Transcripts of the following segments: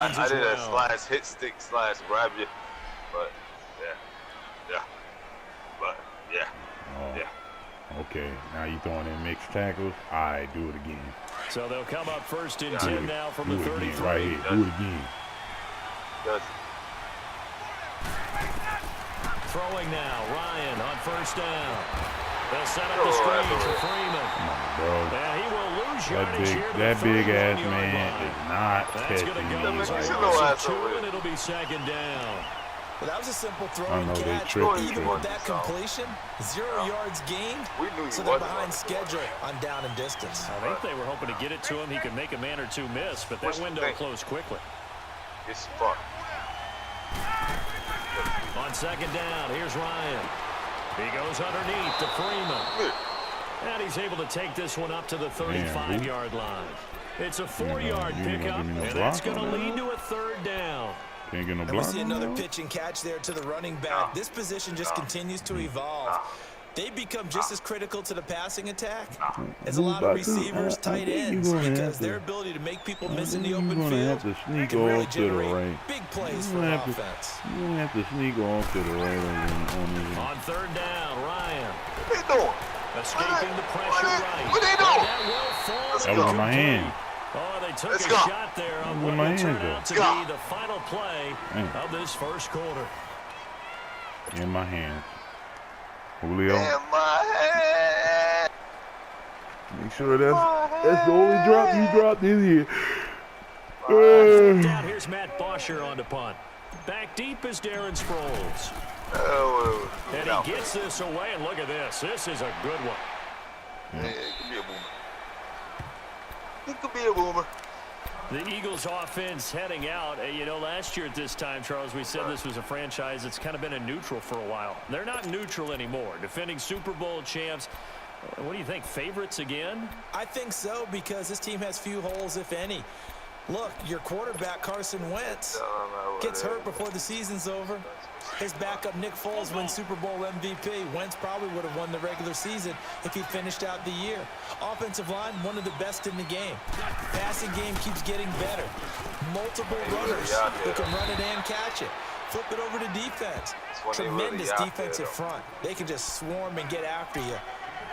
I did a slash hit stick slash grab you, but yeah, Okay, now you throwing in mixed tackles. All right, do it again. So they'll come up first and 10 now from the 33. Again, right here, do it again. Throwing now, Ryan on first down. They'll set up the screen for Freeman. Come on, bro. Yeah, he will lose yardage here. That big ass man is not catching these. And it'll be second down. Well, that was a simple throw and catch. Even with that completion, 0 yards gained, so they're behind schedule on down and distance. I think they were hoping to get it to him. He could make a man or two miss, but that window closed quickly. It's fun. On second down, here's Ryan. He goes underneath to Freeman. And he's able to take this one up to the 35-yard line. It's a 4-yard pickup, and that's going to lead to a third down. Can't get no block. And we see another pitch and catch there to the running back. This position just continues to evolve. They become just as critical to the passing attack as a lot of receivers, tight ends, because their ability to make people miss in the open field can really generate big plays for offense. You're going to have to sneak off to the right. On third down, Ryan. What they doing? Escaping the pressure right. What they doing? That was on my hand. Oh, they took a shot there on what will turn out to be the final play of this first quarter. In my hand. Julio. In my hand. Make sure that's the only drop you dropped in here. Down, here's Matt Bosher on the punt. Back deep is Darren Sproles. And he gets this away, and look at this. This is a good one. It could be a boomer. It could be a boomer. The Eagles offense heading out. You know, last year at this time, Charles, we said this was a franchise that's kind of been in neutral for a while. They're not neutral anymore. Defending Super Bowl champs. What do you think? Favorites again? I think so, because this team has few holes, if any. Look, your quarterback, Carson Wentz, gets hurt before the season's over. His backup, Nick Foles, wins Super Bowl MVP. Wentz probably would have won the regular season if he finished out the year. Offensive line, one of the best in the game. Passing game keeps getting better. Multiple runners who can run it and catch it. Flip it over to defense. Tremendous defensive front. They can just swarm and get after you.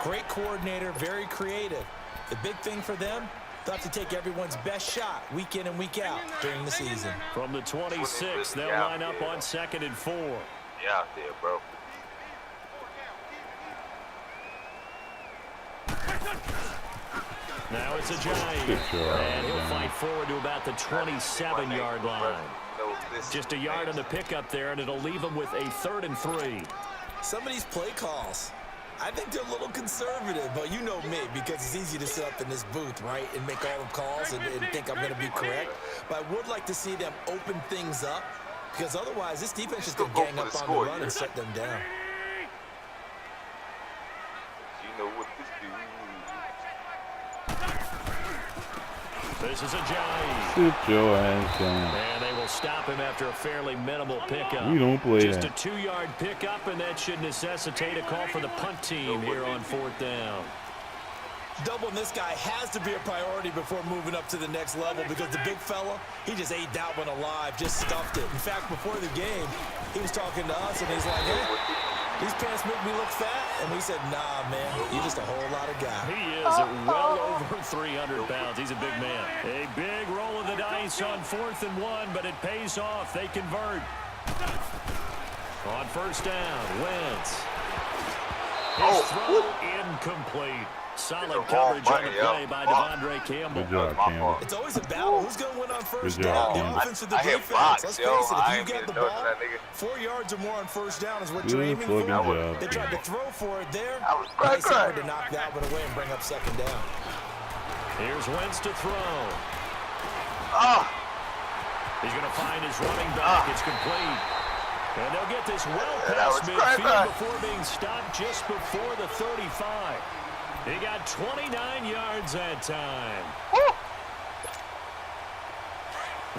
Great coordinator, very creative. The big thing for them, they'll have to take everyone's best shot week in and week out during the season. From the 26, they'll line up on 2nd and 4. Yeah, out there, bro. Now it's a giant. And he'll fight forward to about the 27-yard line. Just a yard on the pickup there, and it'll leave him with a 3rd and 3. Some of these play calls, I think they're a little conservative, but you know me, because it's easy to sit up in this booth, right, and make all the calls and think I'm going to be correct. But I would like to see them open things up, because otherwise this defense is going to gang up on the run and shut them down. You know what this do. This is a giant. Sit your ass down. And they will stop him after a fairly minimal pickup. We don't play Just that. a 2-yard pickup, and that should necessitate a call for the punt team here on 4th down. Doubling this guy has to be a priority before moving up to the next level, because the big fella, he just ate that one alive, just stuffed it. In fact, before the game, he was talking to us, and he's like, hey, these pants make me look fat. And we said, nah, man, you're just a whole lot of guy. He is at well over 300 pounds. He's a big man. A big roll of the dice on 4th and 1, but it pays off. They convert. On 1st down, Wentz. His throw incomplete. Solid coverage on the play by Devondre Campbell. Good job, Campbell. It's always a battle. Who's going to win on 1st down? The offense or the defense? Let's face it, if you get the ball, 4 yards or more on 1st down is what you're aiming for. They tried to throw for it there. Nice effort to knock that one away and bring up 2nd down. Here's Wentz to throw. He's going to find his running back. It's complete. And they'll get this well past midfield before being stopped just before the 35. He got 29 yards that time.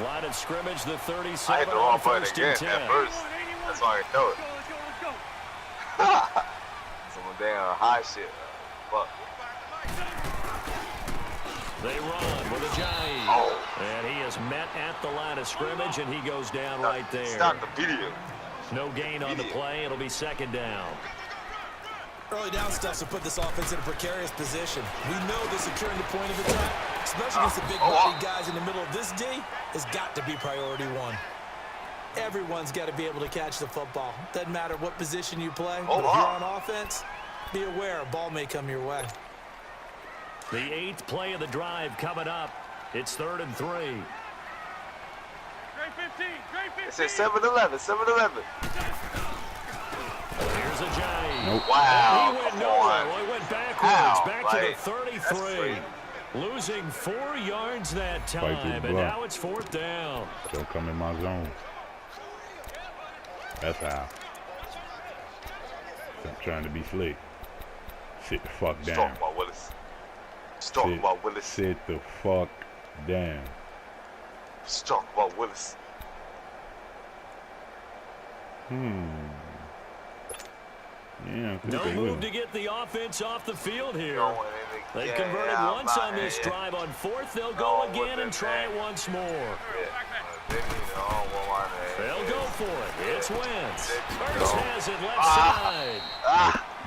Line of scrimmage, the 37 I hit the wrong button again at first. That's why I know it. Some damn high shit. Fuck. They run with a giant. And he is met at the line of scrimmage, and he goes down right there. Stop the video. No gain on the play. It'll be second down. Early down stuff to put this offense in a precarious position. We know the securing the point of attack, especially against the big body guys in the middle of this D, has got to be priority one. Everyone's got to be able to catch the football. Doesn't matter what position you play. But if you're on offense, be aware a ball may come your way. The 8th play of the drive coming up. It's 3rd and 3. It says 7-11, 7-11. Here's a Giant. Nope. Wow. He went nowhere. Well, he went backwards. Back to the 33. Losing 4 yards that time, and now it's 4th down. Don't come in my zone. That's how. I'm trying to be slick. Sit the fuck down. Talk about Willis. Talk about Willis. Sit the fuck down. Talk about Willis. Yeah, no move to get the offense off the field here. They converted once on this drive. On 4th, they'll go again and try it once more. They'll go for it. It's Wentz. First has it left side.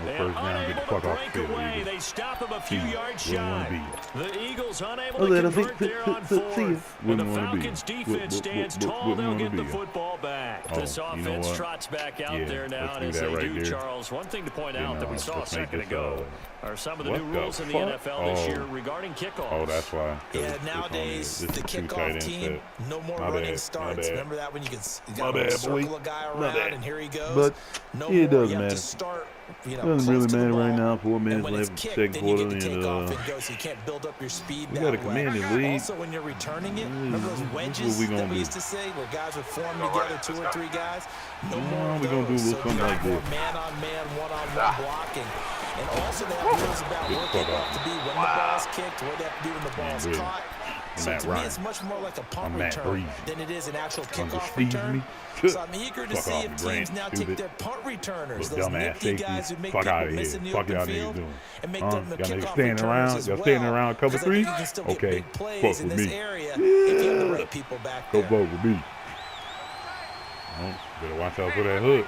And unable to break away. They stop him a few yards shy. The Eagles unable to convert there on 4th. When the Falcons' defense stands tall, they'll get the football back. This offense trots back out there now. And as they do, Charles, one thing to point out that we saw a second ago are some of the new rules in the NFL this year regarding kickoffs. Oh, that's why. Yeah, nowadays, the kickoff team, no more running starts. Remember that when you got circle a guy around and here he goes? But no it more. doesn't You have matter. to start, It doesn't really matter right now. 4 and minutes when it's left, kicked, second then you quarter, get to take and off and go, so you can't build up your speed we that got a way. commanding lead. Also, when you're returning it, remember those wedges we that gonna we do? used to say where guys would form together, 2 or 3 guys? No more of we gonna do a those. little So something you like got more this. man-on-man, one-on-one blocking. And also they have rules about where they have to be when the ball's kicked, where they have to be when the ball's caught. So to me, it's much more like a punt return than it is an actual kickoff return. So I'm eager to see if teams now take their punt returners, those nifty guys who make people miss in the open field, and make them the kickoff returners as well. Y'all standing around cover 3? You can still get big plays in Fuck this with me. area if you have the right people back Go there. vote with me. Better watch out for that hook.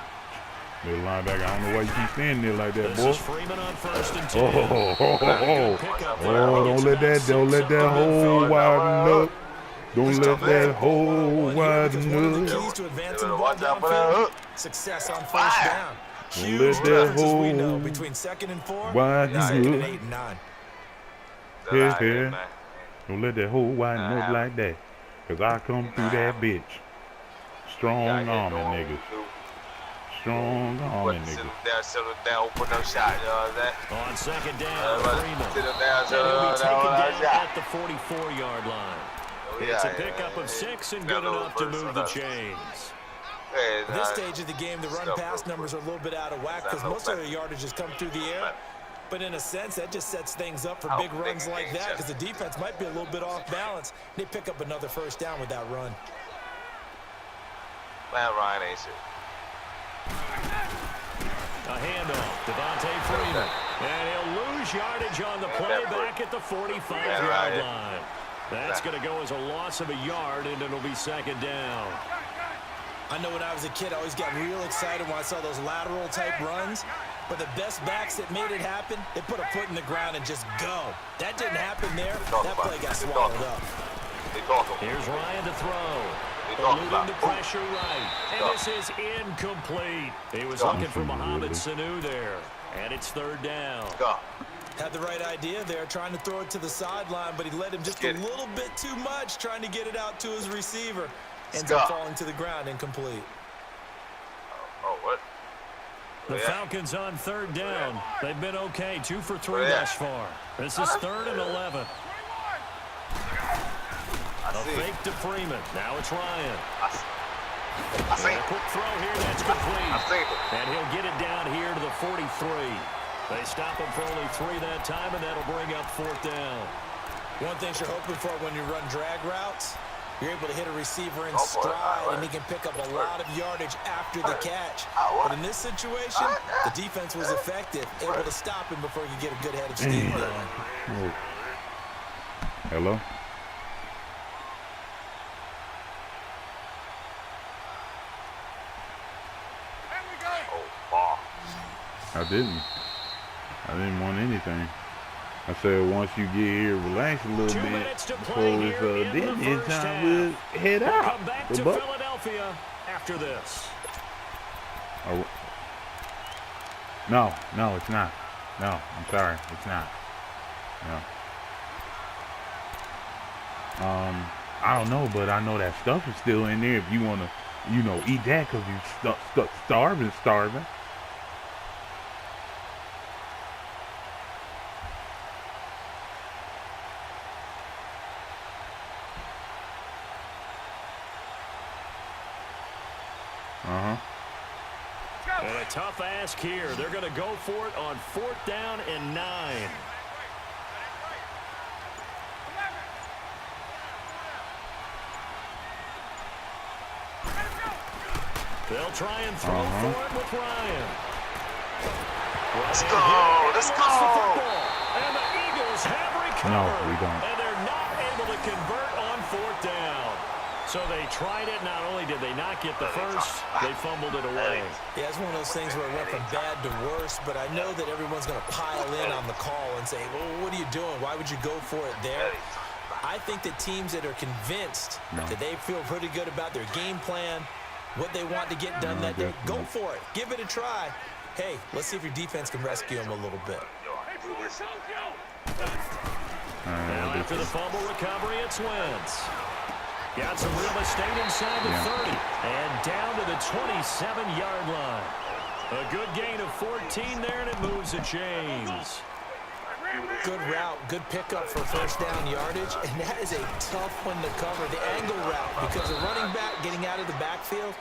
Middle linebacker, I don't know why you keep standing there like that, This boy. is Freeman on 1st and 10. Don't let that hole widen up. Don't let that hole widen One of the up. keys to advancing the ball downfield, success on first down. Don't Huge let that difference, as we hole know, between 2nd and 4, widen and 2nd and up. 8 and 9. Yeah. Don't let that hole widen up like that. Cause I come through that bitch. Strong arming niggas. Strong arming niggas. Settle down, open up shot, you know what I'm saying? On 2nd down, Freeman. Sit down, And he'll be taken down shot. at the 44-yard line. It's a pickup of 6 and good enough to move the chains. At this stage of the game, the run-pass numbers are a little bit out of whack because most of their yardage has come through the air. But in a sense, that just sets things up for big runs like that because the defense might be a little bit off balance. They pick up another first down with that run. Man, Ryan ain't shit. A handoff, Devontae Freeman. And he'll lose yardage on the play back at the 45-yard line. That's going to go as a loss of a yard, and it'll be 2nd down. I know when I was a kid, I always got real excited when I saw those lateral-type runs. But the best backs that made it happen, they put a foot in the ground and just go. That didn't happen there. That play got swallowed up. Here's Ryan to throw. Eluding the pressure right. And this is incomplete. He was looking for Mohamed Sanu there. And it's 3rd down. Had the right idea there, trying to throw it to the sideline, but he let him just a little bit too much, trying to get it out to his receiver. Ends up falling to the ground, incomplete. Oh, what? The Falcons on 3rd down. They've been okay, 2 for 3 thus far. This is 3rd and 11. A fake to Freeman. Now it's Ryan. I see. A quick throw here, that's complete. And he'll get it down here to the 43. They stop him for only 3 that time, and that'll bring up 4th down. One thing you're hoping for when you run drag routes, you're able to hit a receiver in stride, and he can pick up a lot of yardage after the catch. But in this situation, the defense was effective, able to stop him before he could get a good head of steam going. Hello? Oh, ball. I didn't want anything. I said once you get here, relax a little bit before it's dinner time, we'll head out. Come back to Philadelphia after this. Oh. No, it's not. No, I'm sorry, it's not. No. I don't know, but I know that stuff is still in there if you want to, eat that because you're starving. And a tough ask here. They're going to go for it on 4th down and 9. They'll try and throw for it with Ryan. Let's go. And the Eagles have recovered. No, we don't. And they're not able to convert on 4th down. So they tried it. Not only did they not get the first, they fumbled it away. Yeah, it's one of those things where it went from bad to worse, but I know that everyone's going to pile in on the call and say, well, what are you doing? Why would you go for it there? I think that teams that are convinced that they feel pretty good about their game plan, what they want to get done that day, go for it. Give it a try. Hey, let's see if your defense can rescue them a little bit. Now after the fumble recovery, it's Wentz. Got some real estate inside the 30 and down to the 27-yard line. A good gain of 14 there, and it moves the chains. Good route, good pickup for first down yardage, and that is a tough one to cover, the angle route, because a running back getting out of the backfield,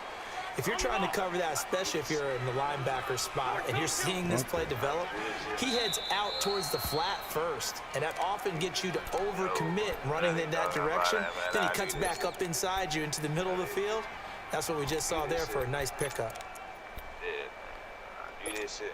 if you're trying to cover that, especially if you're in the linebacker spot and you're seeing this play develop, he heads out towards the flat first, and that often gets you to overcommit running in that direction. Then he cuts back up inside you into the middle of the field. That's what we just saw there for a nice pickup. Yeah, do this shit.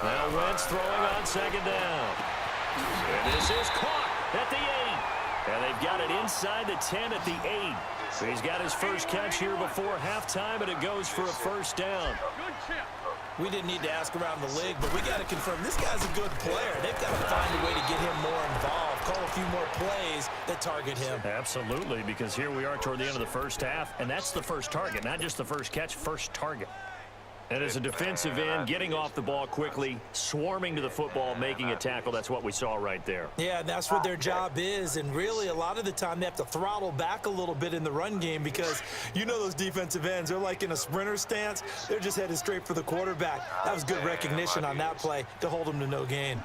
Now Wentz throwing on 2nd down. And this is caught at the 8. And they've got it inside the 10 at the 8. So he's got his first catch here before halftime, and it goes for a first down. We didn't need to ask around the league, but we got to confirm this guy's a good player. They've got to find a way to get him more involved, call a few more plays that target him. Absolutely, because here we are toward the end of the first half, and that's the first target, not just the first catch, first target. And as a defensive end, getting off the ball quickly, swarming to the football, making a tackle, that's what we saw right there. Yeah, and that's what their job is. And really, a lot of the time, they have to throttle back a little bit in the run game because you know those defensive ends, they're like in a sprinter stance. They're just headed straight for the quarterback. That was good recognition on that play to hold them to no gain.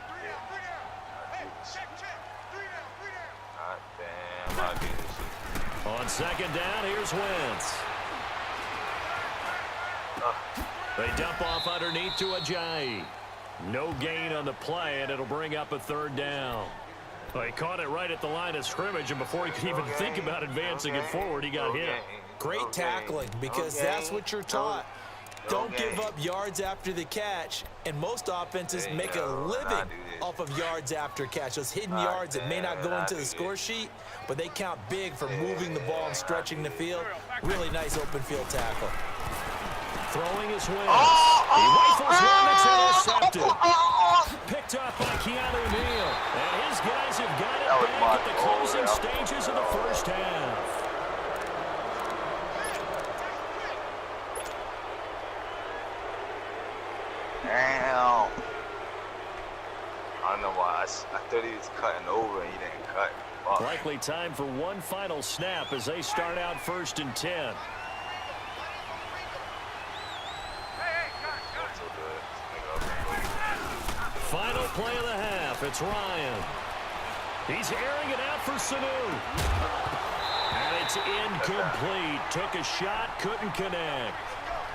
On 2nd down, here's Wentz. They dump off underneath to Ajayi. No gain on the play, and it'll bring up a 3rd down. Well, he caught it right at the line of scrimmage, and before he could even think about advancing it forward, he got hit. Great tackling, because that's what you're taught. Don't give up yards after the catch, and most offenses make a living off of yards after catch. Those hidden yards that may not go into the score sheet, but they count big for moving the ball and stretching the field. Really nice open field tackle. Throwing his Wentz. He rifles one that's intercepted. Picked up by Keanu Neal. And his guys have got it back at the closing stages of the first half. Damn. I don't know why. I thought he was cutting over and he didn't cut. Fuck. Likely time for one final snap as they start out 1st and 10. Final play of the half. It's Ryan. He's airing it out for Sanu. And it's incomplete. Took a shot, couldn't connect.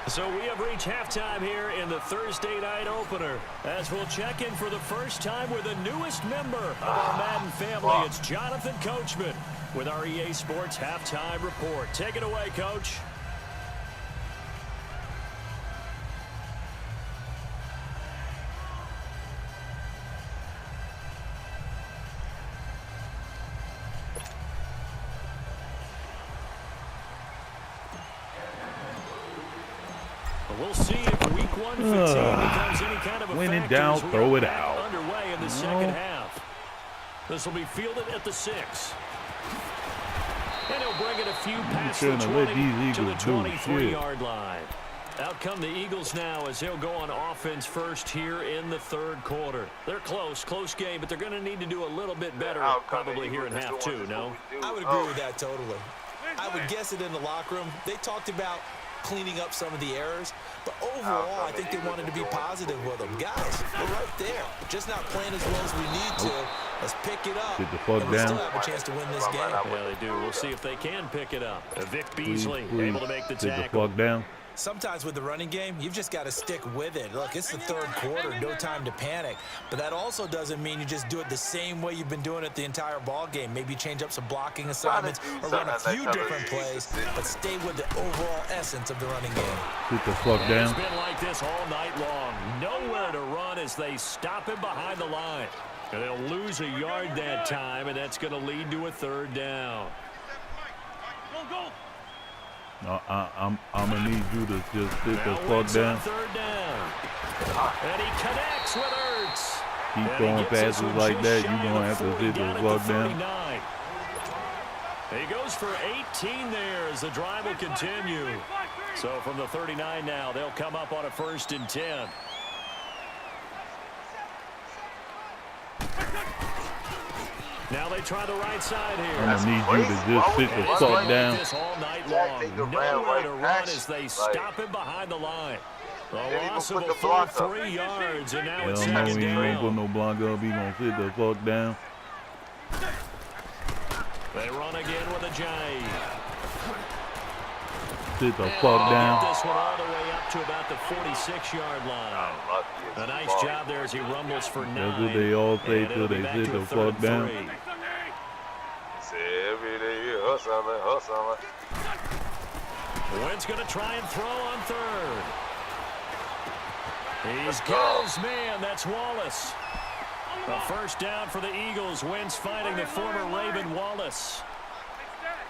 So we have reached halftime here in the Thursday night opener. As we'll check in for the first time with the newest member of our Madden family. It's Jonathan Coachman with our EA Sports Halftime Report. Take it away, Coach. We'll see if week 1 fatigue becomes any kind of a when in factor doubt, as we throw are it back out. underway in the second half. This will be fielded at the 6. And he'll bring it a few past the 20 to the 23-yard line. Out come the Eagles now as they'll go on offense first here in the third quarter. They're close game, but they're going to need to do a little bit better probably here in half 2, no? I would agree with that totally. I would guess it in the locker room. They talked about cleaning up some of the errors, but overall, I think they wanted to be positive with them. Guys, we're right there. Just not playing as well as we need to. Let's pick it up, and we still have a chance to win this game. Yeah, they do. We'll see if they can pick it up. Vic Beasley able to make the Sit tackle. the fuck down. Sometimes with the running game, you've just got to stick with it. Look, it's the third quarter, no time to panic. But that also doesn't mean you just do it the same way you've been doing it the entire ball game. Maybe change up some blocking assignments or run a few different plays, but stay with the overall essence of the running game. Sit the fuck down. It's been like this all night long. Nowhere to run as they stop him behind the line. And they'll lose a yard that time, and that's going to lead to a third down. No, I'm gonna need you to just sit the fuck down. Third down. And he connects with Ertz. Keep throwing passes like that, you're gonna have to sit the fuck down. He goes for 18 there as the drive will continue. So from the 39 now, they'll come up on a 1st and 10. Now they try the right side here. I'm gonna need you to just sit the fuck down. This all night long. Nowhere to run as they stop him behind the line. A loss of a full 3 yards, and now it's Hell no, second he ain't put down. no block up. He gonna sit the fuck down. They run again with a J. Sit the fuck down. Get this one all the way up to about the 46-yard line. A nice job there as he rumbles for 9. That's what they all say till they sit the fuck down. Wentz going to try and throw on 3rd. He's got his man. That's Wallace. A 1st down for the Eagles. Wentz finding the former Raven Wallace.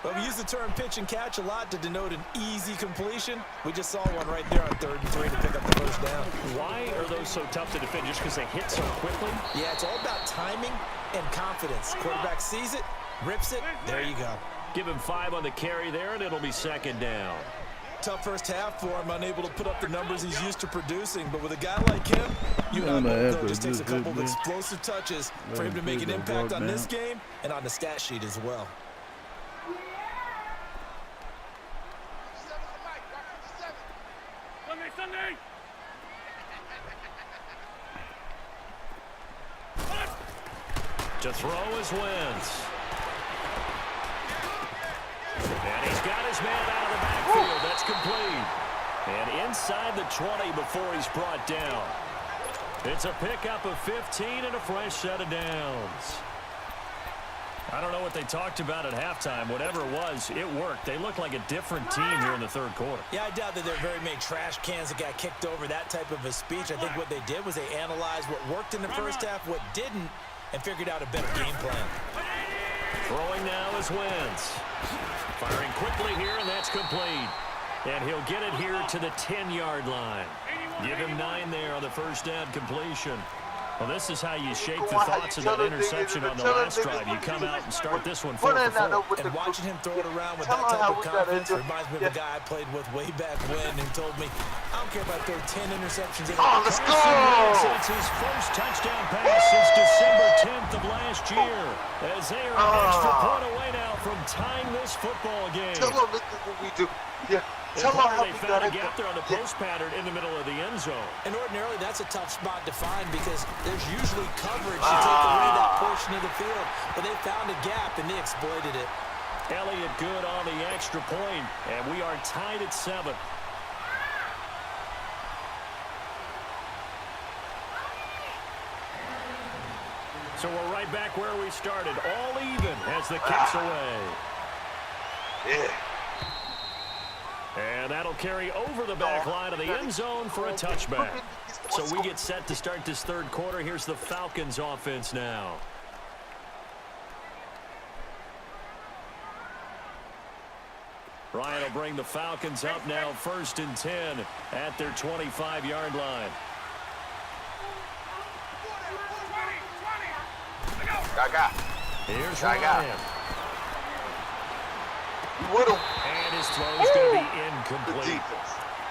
Well, we use the term pitch and catch a lot to denote an easy completion. We just saw one right there on 3rd and 3 to pick up the 1st down. Why are those so tough to defend? Just because they hit so quickly? Yeah, it's all about timing and confidence. Quarterback sees it, rips it, there you go. Give him 5 on the carry there, and it'll be 2nd down. Tough first half for him, unable to put up the numbers he's used to producing. But with a guy like him, you and I both know it just takes a couple of explosive touches for him to make an impact on this game and on the stat sheet as well. To throw is Wentz. And he's got his man out of the backfield. That's complete. And inside the 20 before he's brought down. It's a pickup of 15 and a fresh set of downs. I don't know what they talked about at halftime. Whatever it was, it worked. They look like a different team here in the 3rd quarter. Yeah, I doubt that there are very many trash cans that got kicked over, that type of a speech. I think what they did was they analyzed what worked in the first half, what didn't, and figured out a better game plan. Throwing now is Wentz. Firing quickly here, and that's complete. And he'll get it here to the 10-yard line. Give him 9 there on the 1st down completion. Well, this is how you shake the thoughts of that interception on the last drive. You come out and start this one 4 for 4. And watching him throw it around with that type of confidence reminds me of a guy I played with way back when who told me, I don't care if I throw 10 interceptions in a let's go! It's his first touchdown pass since December 10th of last year. As they are an extra point away now from tying this football game. Tell them this is what we do. Yeah. Tell them how we found a gap there on the post pattern in the middle of the end zone. And ordinarily, that's a tough spot to find because there's usually coverage to take away that portion of the field. But they found a gap, and they exploited it. Elliott good on the extra point, and we are tied at 7. So we're right back where we started, all even as the kick's away. Yeah. And that'll carry over the back line of the end zone for a touchback. So we get set to start this 3rd quarter. Here's the Falcons offense now. Ryan will bring the Falcons up now 1st and 10 at their 25-yard line. Here's Ryan. And his throw is going to be incomplete.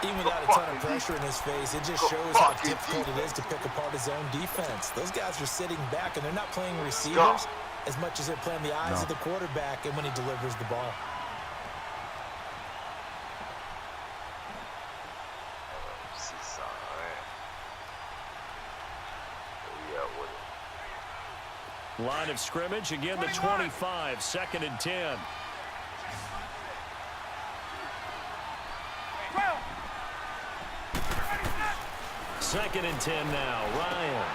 Even without a ton of pressure in his face, it just shows how difficult it is to pick apart his own defense. Those guys are sitting back, and they're not playing receivers as much as they're playing the eyes of the quarterback and when he delivers the ball. Line of scrimmage, again the 25, 2nd and 10. Second and 10 now, Ryan.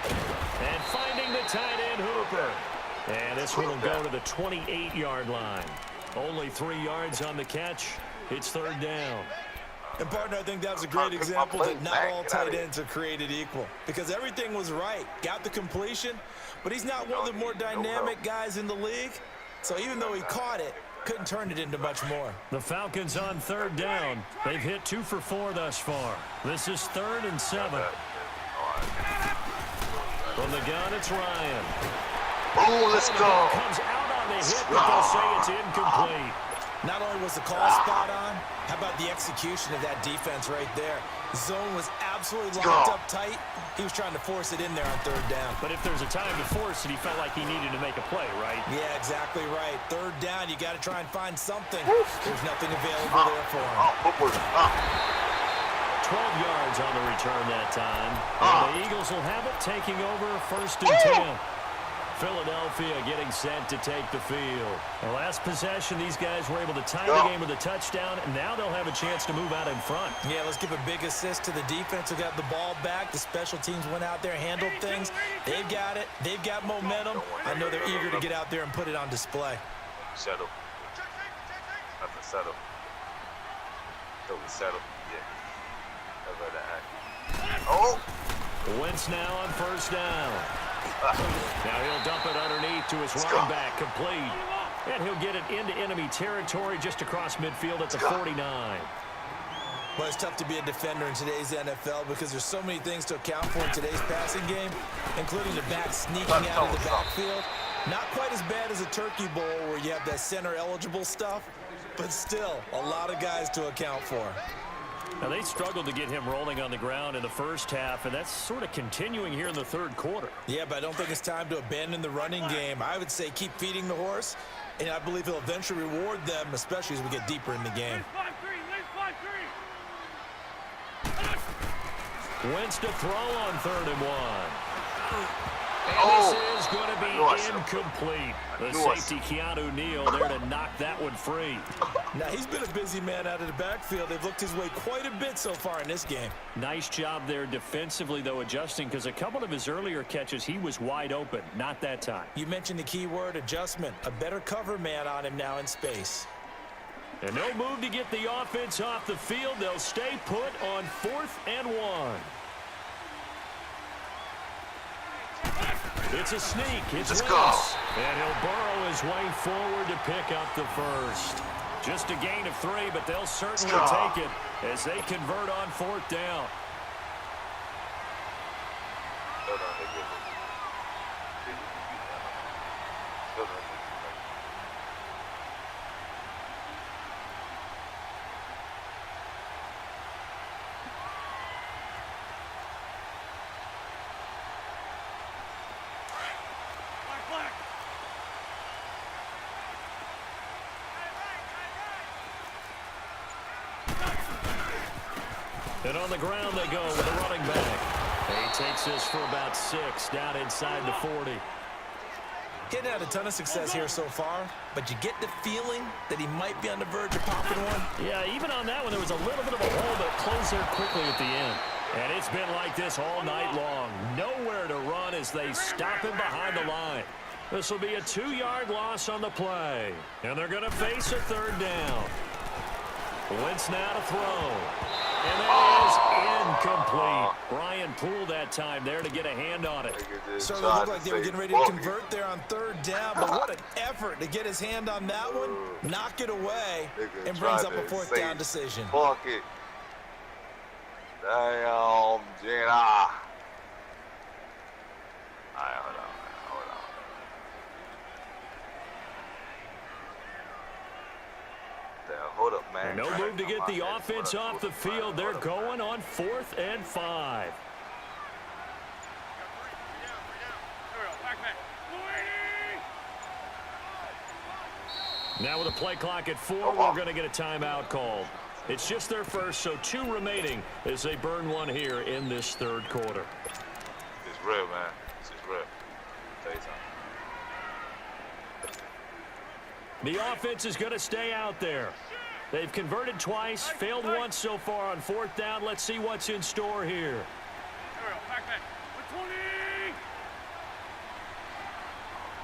And finding the tight end, Hooper. And this one will go to the 28-yard line. Only 3 yards on the catch. It's 3rd down. And, partner, I think that was a great example that not all tight ends are created equal. Because everything was right. Got the completion, but he's not one of the more dynamic guys in the league. So even though he caught it, couldn't turn it into much more. The Falcons on 3rd down. They've hit 2 for 4 thus far. This is 3rd and 7. From the gun, it's Ryan. Oh, let's go. Comes out on the hit, but they'll say it's incomplete. Not only was the call spot on, how about the execution of that defense right there? The zone was absolutely locked up tight. He was trying to force it in there on 3rd down. But if there's a time to force it, he felt like he needed to make a play, right? Yeah, exactly right. 3rd down, you got to try and find something. There's nothing available there for him. 12 yards on the return that time. And the Eagles will have it, taking over 1st and 10. Philadelphia getting set to take the field. The last possession, these guys were able to tie the game with a touchdown, and now they'll have a chance to move out in front. Yeah, let's give a big assist to the defense who got the ball back. The special teams went out there, handled things. They've got it. They've got momentum. I know they're eager to get out there and put it on display. Settle. Nothing settle. Totally settle. Yeah. Oh! Wentz now on 1st down. Now he'll dump it underneath to his running back, complete. And he'll get it into enemy territory just across midfield at the 49. Well, it's tough to be a defender in today's NFL because there's so many things to account for in today's passing game, including the back sneaking out of the backfield. Not quite as bad as a turkey bowl where you have that center-eligible stuff, but still a lot of guys to account for. Now, they struggled to get him rolling on the ground in the first half, and that's sort of continuing here in the 3rd quarter. Yeah, but I don't think it's time to abandon the running game. I would say keep feeding the horse, and I believe he'll eventually reward them, especially as we get deeper in the game. Wentz to throw on 3rd and 1. And this is going to be incomplete. The safety, Keanu Neal, there to knock that one free. Now, he's been a busy man out of the backfield. They've looked his way quite a bit so far in this game. Nice job there defensively, though, adjusting, because a couple of his earlier catches, he was wide open. Not that time. You mentioned the key word, adjustment. A better cover man on him now in space. And no move to get the offense off the field. They'll stay put on 4th and 1. It's a sneak. It's Wentz. And he'll burrow his way forward to pick up the first. Just a gain of 3, but they'll certainly take it as they convert on 4th down. And on the ground they go with a running back. He takes this for about 6 down inside the 40. Getting had a ton of success here so far, but you get the feeling that he might be on the verge of popping one. Yeah, even on that one, there was a little bit of a hole, but it closed there quickly at the end. And it's been like this all night long. Nowhere to run as they stop him behind the line. This will be a 2-yard loss on the play. And they're going to face a 3rd down. Wentz now to throw. And that is incomplete. Ryan pulled that time there to get a hand on it. Certainly looked like they were getting ready to convert there on third down, but what an effort to get his hand on that one, knock it away, and brings up a fourth down decision. Fuck it. Damn, Gina. Hold on. Hold up, man. No move to get the offense off the field. They're going on 4th and 5. Now with a play clock at 4, we're going to get a timeout called. It's just their first, so 2 remaining as they burn one here in this third quarter. It's real, man. It's just real. I'll tell you something. The offense is going to stay out there. They've converted twice, failed once so far on 4th down. Let's see what's in store here.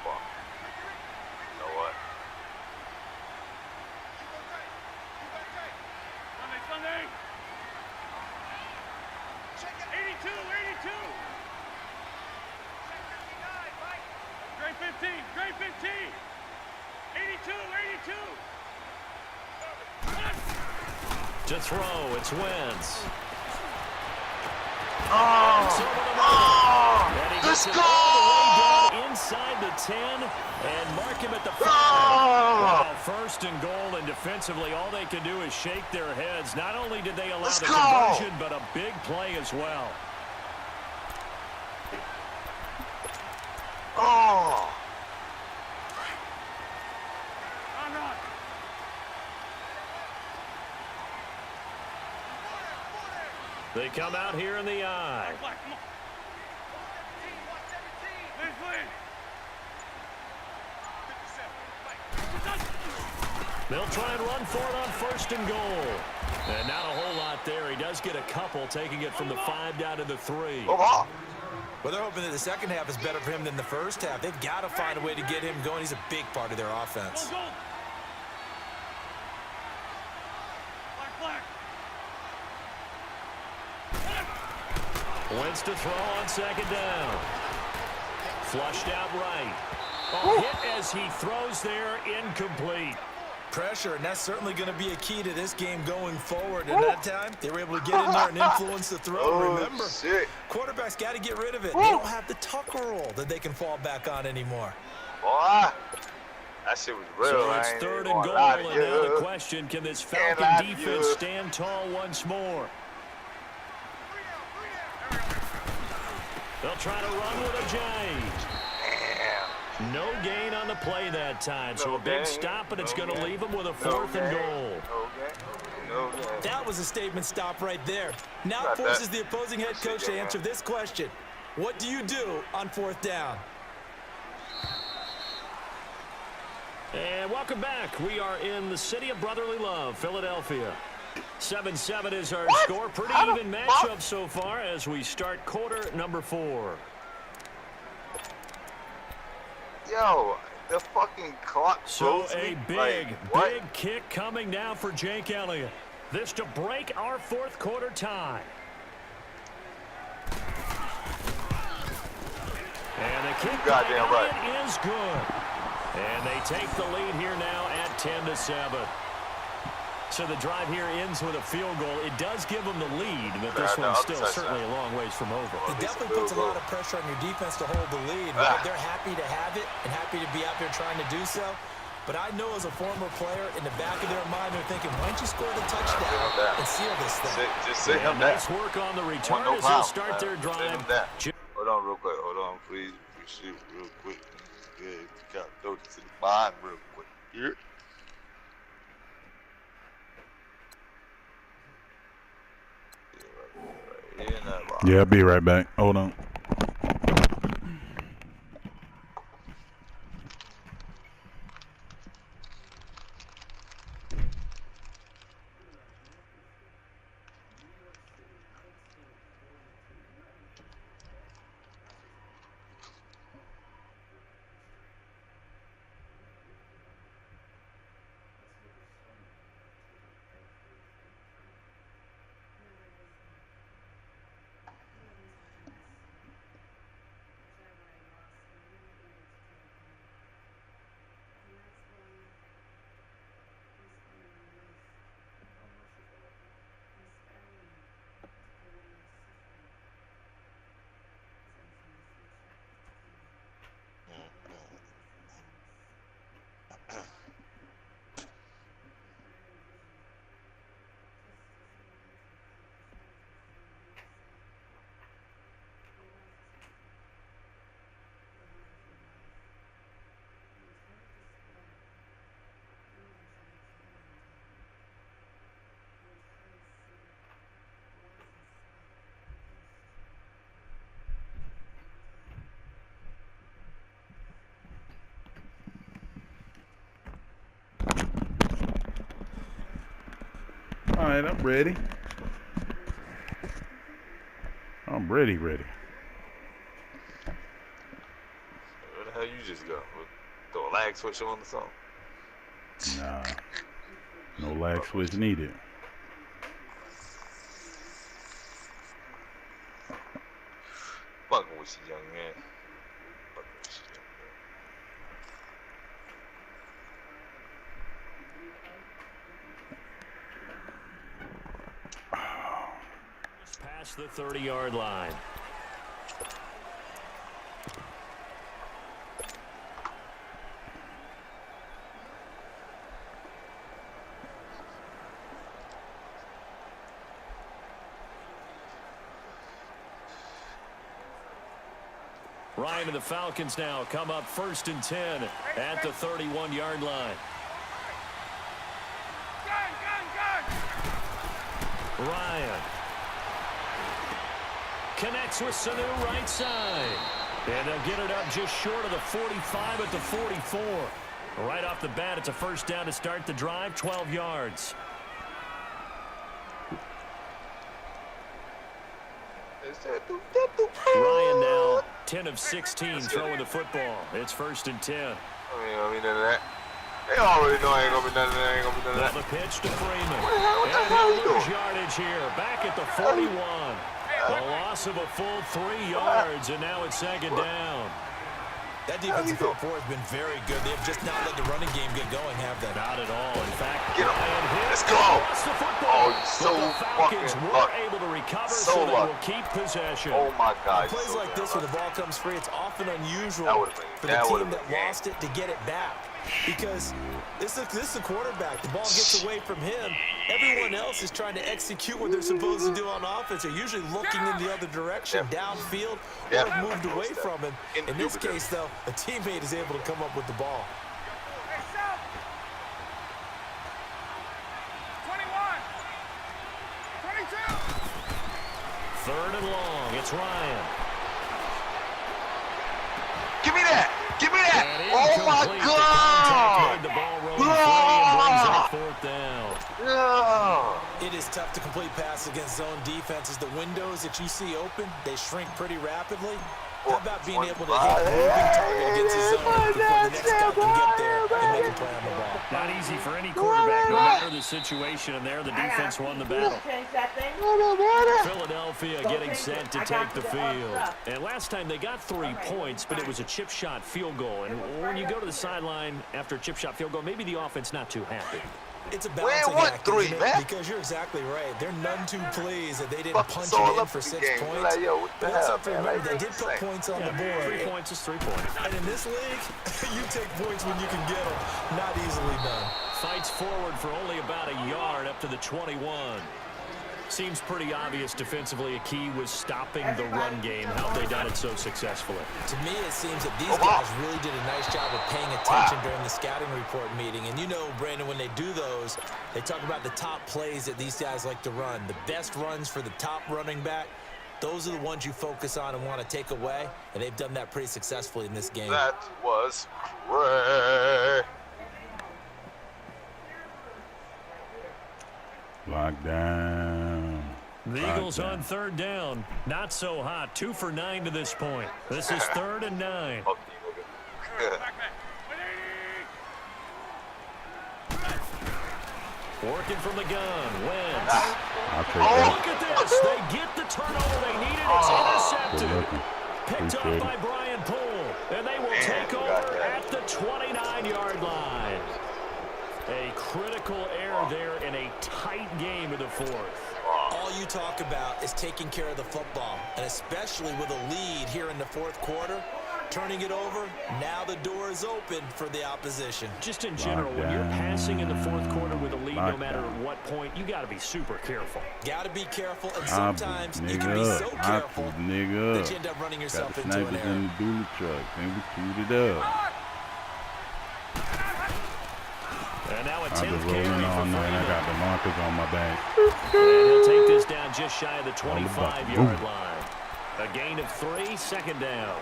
Fuck. You know what? Sunday. 82. Grade 15. 82. To throw, it's Wentz. Let's go! All the way down inside the 10 and mark him at the 5. Wow, 1st and goal, and defensively, all they can do is shake their heads. Not only did they allow the conversion, but a big play as well. Oh! They come out here in the eye. They'll try and run for it on 1st and goal. And not a whole lot there. He does get a couple, taking it from the 5 down to the 3. Well, they're hoping that the second half is better for him than the first half. They've got to find a way to get him going. He's a big part of their offense. Wentz to throw on 2nd down. Flushed out right. Hit as he throws there, incomplete. Pressure, and that's certainly going to be a key to this game going forward. And that time, they were able to get in there and influence the throw. Remember, quarterbacks got to get rid of it. They don't have the tucker roll that they can fall back on anymore. Boy, that shit was real. So it's 3rd and goal, and now the question, can this Falcon defense stand tall once more? They'll try to run with a J. No gain on the play that time, so a big stop, and it's going to leave them with a 4th and goal. That was a statement stop right there. Now it forces the opposing head coach to answer this question. What do you do on 4th down? And welcome back. We are in the city of brotherly love, Philadelphia. 7-7 is our score. Pretty even matchup so far as we start quarter number 4. Yo, the fucking clock. So a big kick coming now for Jake Elliott. This to break our 4th quarter tie. And the kick by Elliott is good. And they take the lead here now at 10-7. So the drive here ends with a field goal. It does give them the lead, but this one's still certainly a long ways from over. It definitely puts a lot of pressure on your defense to hold the lead. Right? They're happy to have it and happy to be out there trying to do so. But I know as a former player, in the back of their mind, they're thinking, why don't you score the touchdown and seal this thing? Just sit him down. Nice work on the return as they start their drive. Hold on real quick. Hold on, please. Shoot real quick. Yeah, got to throw this to the bottom real quick. Here. Yeah, I'll be right back. Hold on. right, I'm ready. I'm ready. Where the hell you just go? Throw a lag switch on or something? Nah. No lag switch needed. Fucking with you, young man. Past the 30-yard line. Ryan and the Falcons now come up 1st and 10 at the 31-yard line. Ryan connects with Sanu right side. And they'll get it up just short of the 45 at the 44. Right off the bat, it's a first down to start the drive, 12 yards. Ryan now 10 of 16 throwing the football. It's 1st and 10. I mean, none of that. They already know ain't gonna be none of that. Ain't gonna be none of that. The pitch to Freeman. What the hell you doing? Yardage here, back at the 41. A loss of a full 3 yards, and now it's 2nd down. That defensive front four has been very good. They have just not let the running game get going, have they? Not at all. In fact, get him. Let's go. Oh, you're so Falcons fucking were able to recover, so they will keep possession. Oh my God. Plays like this where the ball comes free, it's often unusual for the team that lost it to get it back. Because this is a quarterback. The ball gets away from him. Everyone else is trying to execute what they're supposed to do on offense. They're usually looking in the other direction, downfield, or have moved away from him. In this case, though, a teammate is able to come up with the ball. 3rd and long. It's Ryan. Give me that. Give me that. And Oh my God. The ball rolling free and brings up 4th down. Yeah. It is tough to complete passes against zone defenses. The windows that you see open, they shrink pretty rapidly. How about being able to hit a moving target against the zone before the next guy can get there and make a play on the ball? Not easy for any quarterback, no matter the situation, and there the defense won the battle. Philadelphia getting set to take the field. And last time they got 3 points, but it was a chip shot field goal. And when you go to the sideline after a chip shot field goal, maybe the offense not too happy. It's a balancing act, isn't it? Because you're exactly right. They're none too pleased that they didn't punch it in for 6 points. Like, yo, but let's have to remember, they did put points on the board. 3 points is 3 points. And in this league, you take points when you can get them. Not easily done. Fights forward for only about a yard up to the 21. Seems pretty obvious defensively. A key was stopping the run game. How have they done it so successfully? To me, it seems that these guys really did a nice job of paying attention during the scouting report meeting. And you know, Brandon, when they do those, they talk about the top plays that these guys like to run. The best runs for the top running back, those are the ones you focus on and want to take away. And they've done that pretty successfully in this game. That was great. Lockdown. The Eagles on 3rd down. Not so hot. 2 for 9 to this point. This is 3rd and 9. Working from the gun. Wentz. Look at this. They get the turnover they needed. It's intercepted. Picked up by Brian Poole. And they will take over at the 29-yard line. A critical error there in a tight game in the 4th. All you talk about is taking care of the football, and especially with a lead here in the 4th quarter, turning it over, now the door is open for the opposition. Just in general, when you're passing in the 4th quarter with a lead, no matter at what point, you got to be super careful. Got to be careful, and sometimes you can be so careful that you end up running yourself into an error. In the dually truck, and we queued it up. And now a 10th I've been rolling all night. I got the markers on my back. And he'll take this down just shy of the 25-yard line. A gain of 3, 2nd down.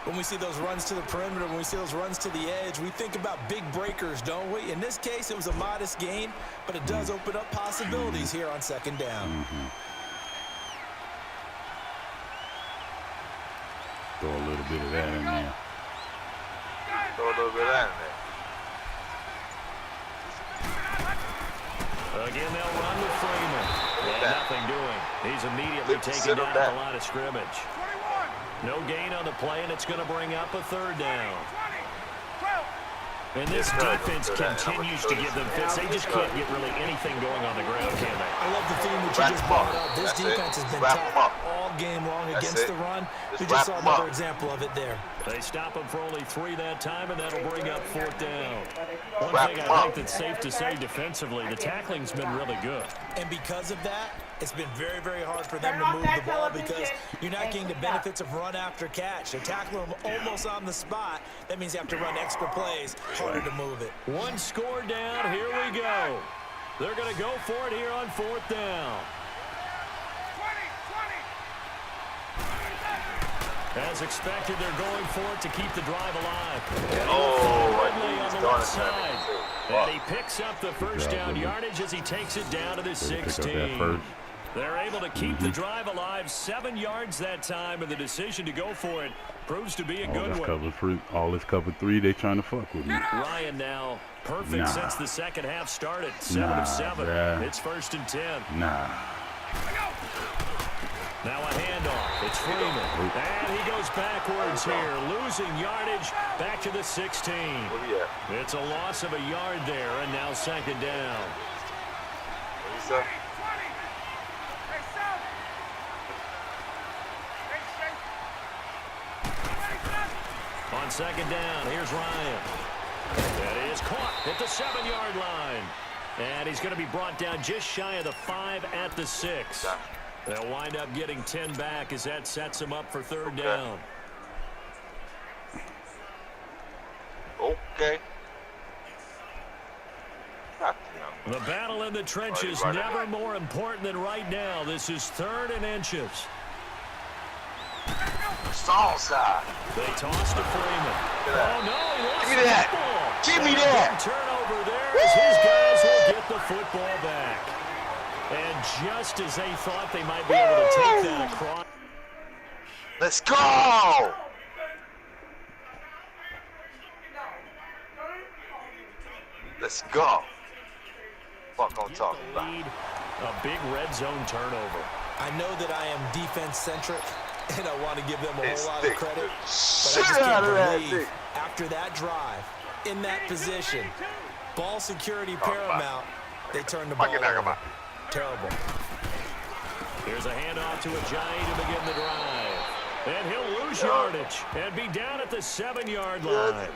When we see those runs to the perimeter, when we see those runs to the edge, we think about big breakers, don't we? In this case, it was a modest gain, but it does open up possibilities here on second down. Throw a little bit of that in there. Throw a little bit of that in there. Again, they'll run with Freeman. And nothing doing. He's immediately taken down at the line of scrimmage. No gain on the play, and it's going to bring up a third down. And this defense continues to give them fits. They just can't get really anything going on the ground, can they? I love the theme that you just brought up. This defense has been tough all game long against the run. We just saw another example of it there. They stop him for only 3 that time, and that'll bring up fourth down. One thing I think that's safe to say defensively, the tackling's been really good. And because of that, it's been very, very hard for them to move the ball because you're not getting the benefits of run after catch. They tackle them almost on the spot. That means you have to run extra plays, harder to move it. One score down, here we go. They're going to go for it here on fourth down. As expected, they're going for it to keep the drive alive. Ridley on the left side. And he picks up the first down yardage as he takes it down to the 16. They're able to keep the drive alive, 7 yards that time, and the decision to go for it proves to be a good one. All this cover 3, they trying to fuck with me. Ryan now perfect since the second half started. 7 of 7. It's 1st and 10. Now a handoff. It's Freeman. And he goes backwards here, losing yardage back to the 16. It's a loss of a yard there, and now second down. On second down, here's Ryan. That is caught at the 7-yard line. And he's going to be brought down just shy of the 5 at the 6. They'll wind up getting 10 back as that sets him up for third down. Okay. The battle in the trenches never more important than right now. This is 3rd and inches. Stall side. They toss to Freeman. Oh, no, he lost Give me that. Give me that. Turnover there as his guys will get the football back. And just as they thought they might be able to take that across. Let's go! Let's go. Fuck I'm talking about. A big red zone turnover. I know that I am defense-centric, and I want to give them a whole lot of credit. But I just can't believe after that drive, in that position, ball security paramount, they turned the ball over. Terrible. Here's a handoff to Ajayi to begin the drive. And he'll lose yardage and be down at the 7-yard line.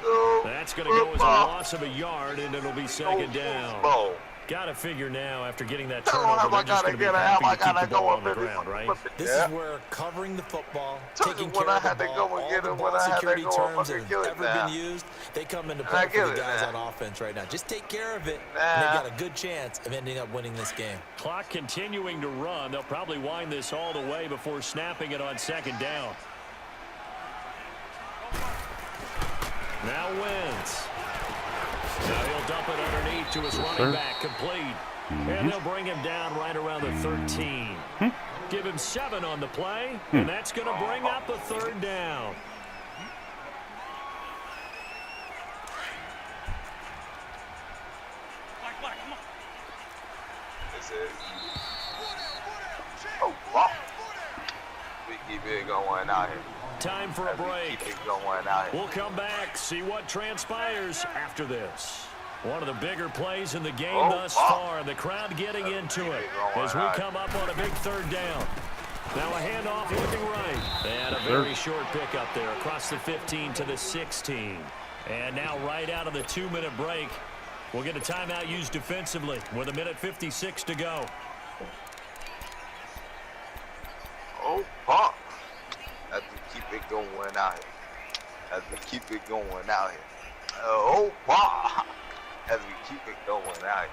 That's going to go as a loss of a yard, and it'll be second down. Got to figure now, after getting that turnover, they're just going to be happy to keep the ball on the ground, right? This is where covering the football, taking care of the ball, all the ball security terms that have ever been used, they come into play for the guys on offense right now. Just take care of it, and they've got a good chance of ending up winning this game. Clock continuing to run. They'll probably wind this all the way before snapping it on second down. Now Wentz. Now he'll dump it underneath to his running back, complete. And they'll bring him down right around the 13. Give him 7 on the play, and that's going to bring up a third down. This is. Oh, wow. We keep it going out here. Time for a break. Keep it going out here. We'll come back, see what transpires after this. One of the bigger plays in the game thus far. The crowd getting into it as we come up on a big third down. Now a handoff looking right. And a very short pickup there across the 15 to the 16. And now right out of the 2-minute break, we'll get a timeout used defensively with 1:56 to go. Oh, fuck. As we keep it going out here. As we keep it going out here. Oh, fuck. As we keep it going out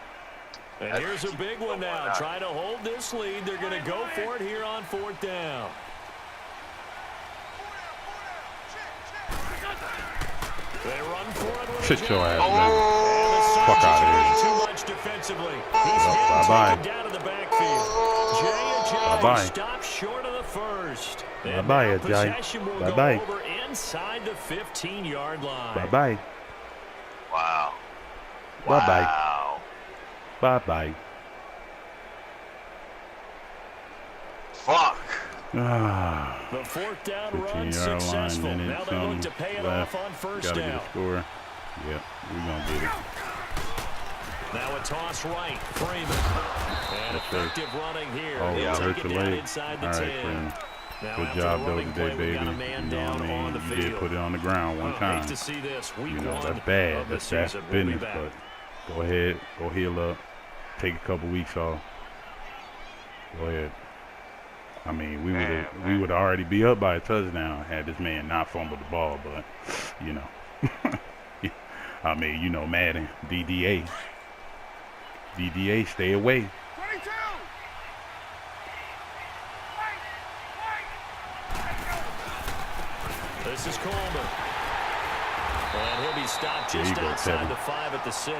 here. And here's a big one now. Trying to hold this lead. They're going to go for it here on fourth down. They run for it with Sit your ass, man. Oh. Fuck out of here. Too much defensively. He's hit Bye-bye. down to the backfield. Jay Bye-bye. stops short of the first. Bye-bye, Jay. Bye-bye. Over inside the 15-yard line. Bye-bye. Wow. Bye-bye. Wow. Bye-bye. Fuck. The fourth down run successful. Line, now they look to pay it off on first Gotta down. get a score. Yep, we're gonna get it. Now a toss right, Freeman. And effective running here. Oh, They'll hurt take your it down leg. inside the All 10. right, Freeman. Now Good after job, the though, running today, play, baby. we've got a You man know down what I on the mean? You field. did put it on the ground one Hate time. to see this. Week You know, one that's bad. of the That's bad season. We'll be business, back. but go ahead. Go heal up. Take a couple weeks off. Go ahead. I mean, we would already be up by a touchdown had this man not fumbled the ball, but, you know. I mean, you know, Madden, DDA. DDA, stay away. 22. This is Coleman. And he'll be stopped There you just go, outside Kevin. the 5 at the 6.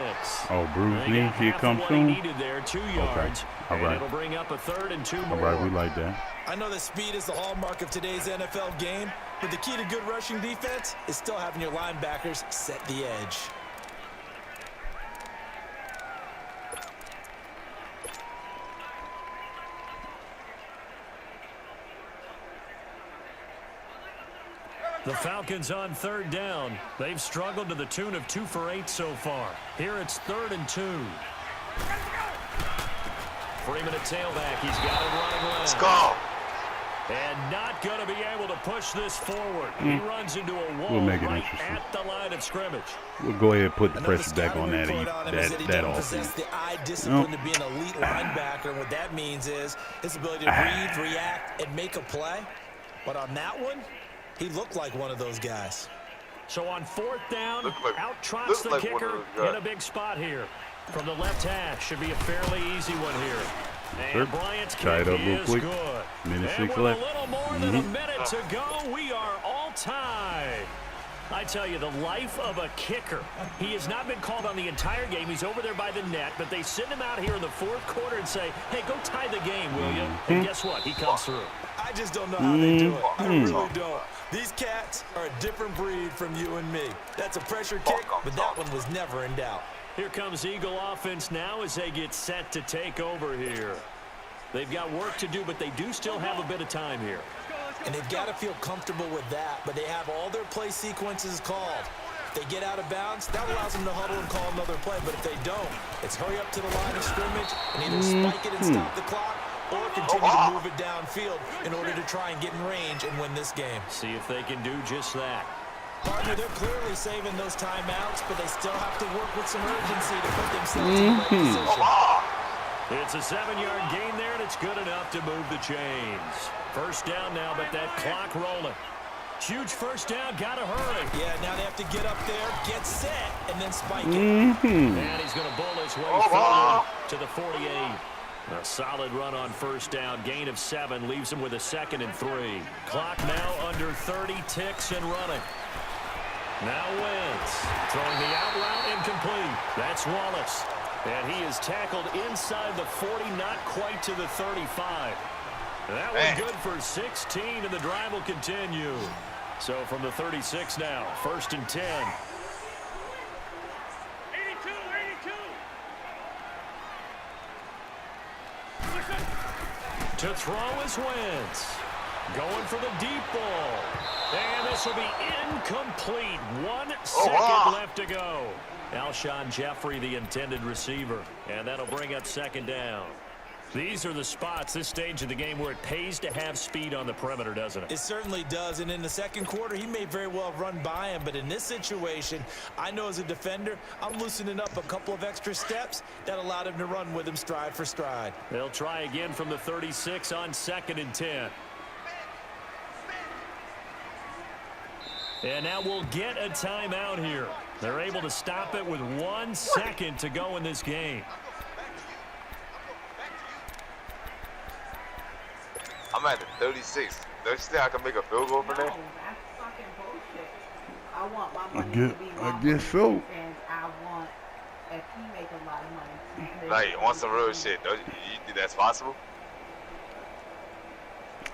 Oh, Bruce They knee, got here half come of what soon. he needed there, 2 yards. All right. And it'll bring up a 3rd and 2 more. All right, we like that. I know that speed is the hallmark of today's NFL game, but the key to good rushing defense is still having your linebackers set the edge. The Falcons on 3rd down. They've struggled to the tune of 2 for 8 so far. Here it's 3rd and 2. Freeman at tailback. He's got it running left. Let's go. And not going to be able to push this forward. He runs into a wall We'll make it right interesting. at the line of scrimmage. We'll go ahead and put the Another pressure back on that scouting report on him is that he doesn't possess offense. the eye discipline to be an elite linebacker. And what that means is his ability to read, react, and make a play. But on that one, he looked like one of those guys. So on 4th down, out trots looks the like one kicker of those guys. in a big spot here. From the left hash, should be a fairly easy one here. And Bryant's Tie kick it up real is quick. good. Minute And 6 with left. a little more than a minute to go, we are all tied. I tell you, the life of a kicker. He has not been called on the entire game. He's over there by the net, but they send him out here in the 4th quarter and say, hey, go tie the game, will you? And guess what? He comes through. I just don't know how they do it. I really don't. These cats are a different breed from you and me. That's a pressure kick, but that one was never in doubt. Here comes Eagle offense now as they get set to take over here. They've got work to do, but they do still have a bit of time here. And they've got to feel comfortable with that, but they have all their play sequences called. If they get out of bounds, that allows them to huddle and call another play, but if they don't, it's hurry up to the line of scrimmage and either spike it and stop the clock or continue to move it downfield in order to try and get in range and win this game. See if they can do just that. Partner, they're clearly saving those timeouts, but they still have to work with some urgency to put themselves in the right position. It's a 7-yard gain there, and it's good enough to move the chains. First down now, but that clock rolling. Huge first down, gotta hurry. Yeah, now they have to get up there, get set, and then spike it. And he's going to bull his way forward to the 48. A solid run on first down, gain of 7, leaves him with a 2nd and 3. Clock now under 30 ticks and running. Now Wentz throwing the out route incomplete. That's Wallace. And he is tackled inside the 40, not quite to the 35. That was good for 16, and the drive will continue. So from the 36 now, 1st and 10. 82, 82. To throw is Wentz. Going for the deep ball. And this will be incomplete. 1 second left to go. Alshon Jeffrey, the intended receiver. And that'll bring up 2nd down. These are the spots, this stage of the game, where it pays to have speed on the perimeter, doesn't it? It certainly does, and in the 2nd quarter, he may very well run by him, but in this situation, I know as a defender, I'm loosening up a couple of extra steps that allowed him to run with him stride for stride. They'll try again from the 36 on 2nd and 10. And now we'll get a timeout here. They're able to stop it with 1 second to go in this game. I'm at the 36. Don't you think I can make a field goal from there? I want my money guess, to be I my guess so. and I want, if he make a lot of money. Like, on some real shit, don't you think that's possible?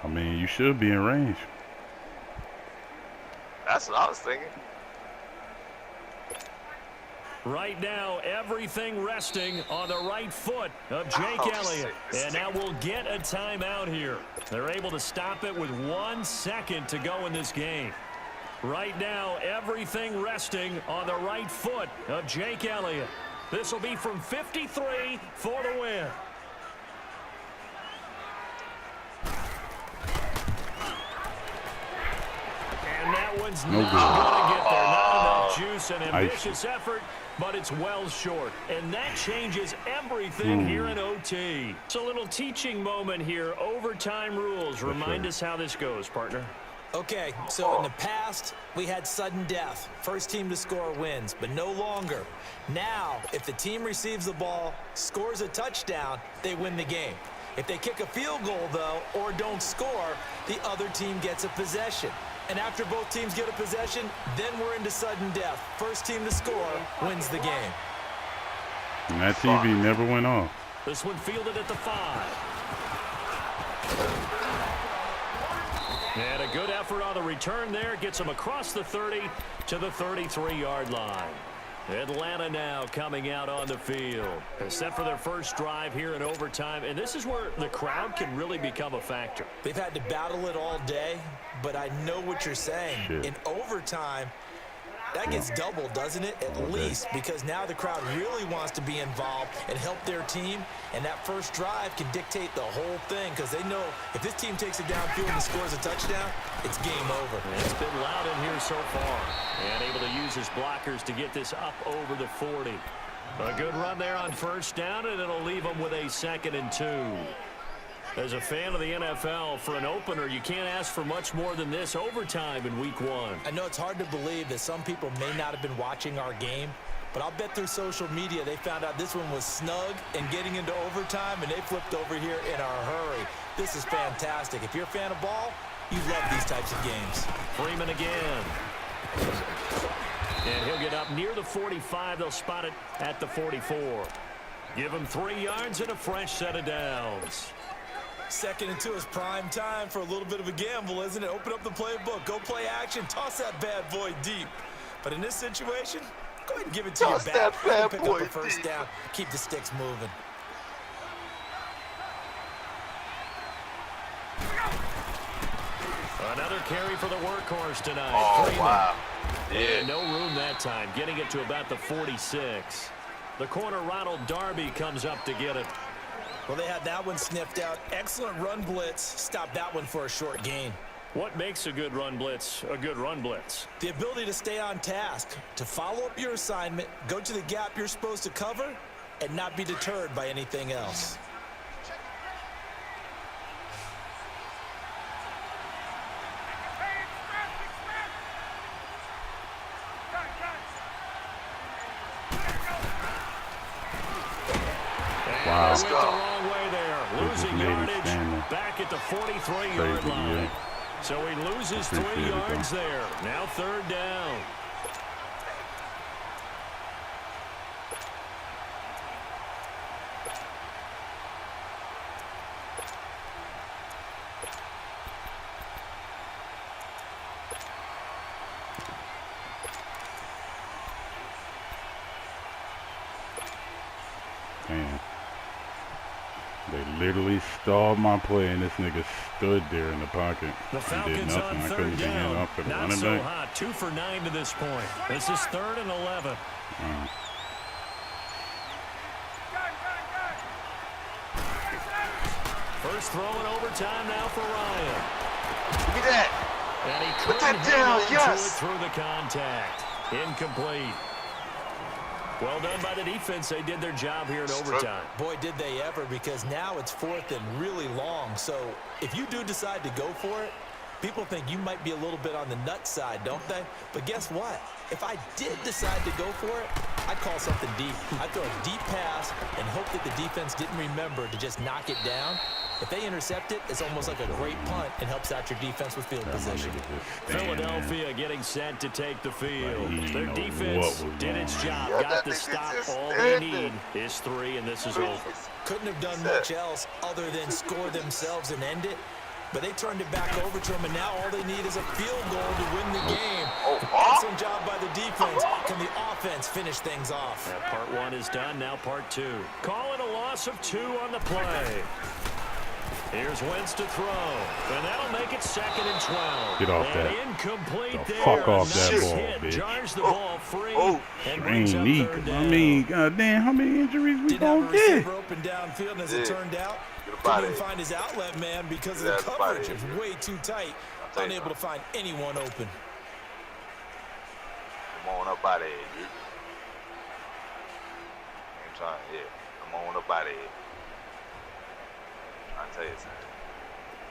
I mean, you should be in range. That's what I was thinking. Right now, everything resting on the right foot of Jake Elliott. And now we'll get a timeout here. They're able to stop it with 1 second to go in this game. Right now, everything resting on the right foot of Jake Elliott. This will be from 53 for the win. And that one's not going to get there. Not enough juice and ambitious effort, but it's well short. And that changes everything here in OT. It's a little teaching moment here. Overtime rules. Remind us how this goes, partner. Okay, so in the past, we had sudden death. First team to score wins, but no longer. Now, if the team receives the ball, scores a touchdown, they win the game. If they kick a field goal, though, or don't score, the other team gets a possession. And after both teams get a possession, then we're into sudden death. First team to score wins the game. And that TV never went off. This one fielded at the 5. And a good effort on the return there. Gets them across the 30 to the 33-yard line. Atlanta now coming out on the field. Set for their first drive here in overtime. And this is where the crowd can really become a factor. They've had to battle it all day, but I know what you're saying. In overtime, that gets doubled, doesn't it? At least, because now the crowd really wants to be involved and help their team, and that first drive can dictate the whole thing because they know if this team takes it downfield and scores a touchdown, it's game over. And it's been loud in here so far. And able to use his blockers to get this up over the 40. A good run there on first down, and it'll leave them with a 2nd and 2. As a fan of the NFL, for an opener, you can't ask for much more than this overtime in week 1. I know it's hard to believe that some people may not have been watching our game, but I'll bet through social media they found out this one was snug and getting into overtime, and they flipped over here in a hurry. This is fantastic. If you're a fan of ball, you love these types of games. Freeman again. And he'll get up near the 45. They'll spot it at the 44. Give him 3 yards and a fresh set of downs. 2nd and 2 is prime time for a little bit of a gamble, isn't it? Open up the playbook, go play action, toss that bad boy deep. But in this situation, go ahead and give it to your back. Pick up a first down, keep the sticks moving. Another carry for the workhorse tonight. Oh, Freeman. wow. And no room that time, getting it to about the 46. The corner, Ronald Darby, comes up to get it. Well, they had that one sniffed out. Excellent run blitz. Stop that one for a short gain. What makes a good run blitz a good run blitz? The ability to stay on task, to follow up your assignment, go to the gap you're supposed to cover, and not be deterred by anything else. Wow. Went the wrong way there. Losing yardage back at the 43-yard line. So he loses 3 yards there. Now 3rd down. Man. They literally stalled my play, and this nigga stood there in the pocket. The Falcons on 3rd down. Not so hot. 2 for 9 to this point. This is 3rd and 11. First throw in overtime now for Ryan. Look at that. And he Put couldn't that down, hang on to yes. it through the contact. Incomplete. Well done by the defense. They did their job here in overtime. Boy, did they ever, because now it's 4th and really long. So if you do decide to go for it, People think you might be a little bit on the nut side, don't they? But guess what? If I did decide to go for it, I'd call something deep. I'd throw a deep pass and hope that the defense didn't remember to just knock it down. If they intercept it, it's almost like a great punt and helps out your defense with field position. Philadelphia getting set to take the field. Their defense did its job, got the stop. All they need is 3, and this is over. Couldn't have done much else other than score themselves and end it. But they turned it back over to them, and now all they need is a field goal to win the game. Awesome job by the defense. Can the offense finish things off? Part 1 is done, now part 2. Call it a loss of 2 on the play. Here's Wentz to throw, and that'll make it 2nd and 12. Get off that. Incomplete there. Fuck off that ball, hit. bitch. Jars the ball free. And brings up third down. I mean, goddamn, how many injuries we gonna get? Open downfield, and as it turned out, couldn't even find his outlet man because of the coverage. It was way too tight. Unable to find anyone open. Come on up out of here, dude. I'm trying, come on up out of here. I'll tell you